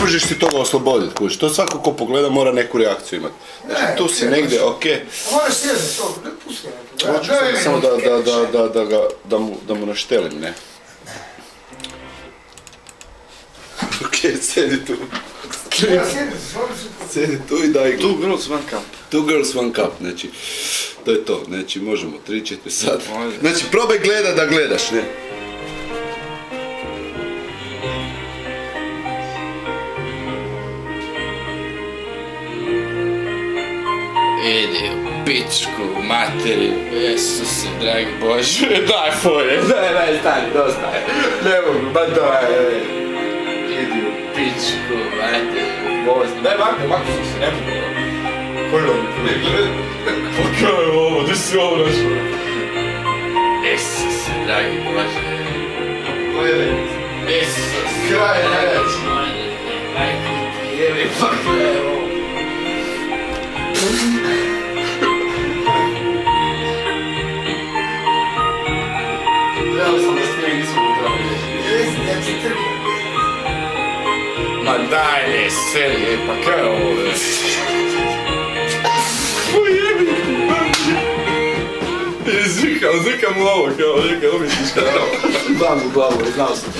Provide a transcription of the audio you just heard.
možeš ti toga osloboditi, kužiš. To svako ko pogleda mora neku reakciju imati. Znači, tu si negdje, okej. Moraš sjeti to, ne pusti neko. Hoću samo da mu naštelim, ne? Okej, sedi tu. Sedi tu i daj... Two girls, one cup. Two girls, one cup, znači, to je to, znači, možemo, 3-4 sata. Znači, probaj gledat da gledaš, ne? Idi u pičku, materi, Isuse, dragi Bože, daj foje, daj, stani, dosta je, ne mogu, ba daj, idi u pičku, materi, Bože, daj makni se, ne mogu, koji je ovo, pa kaj je ovo, gdje si ovo našao? Isuse, dragi Bože, Isuse, kaj je reći, majke ti jebi, pa kaj je ovo? Trebali sam da snijeg nismo potrebili. Ja ti trpim. Ma daj ne, Sergej, pa kaj je ovo? Pojebi ti, zrikam mu ovo, kao neka umjetnička. Znam u glavu, znao sam.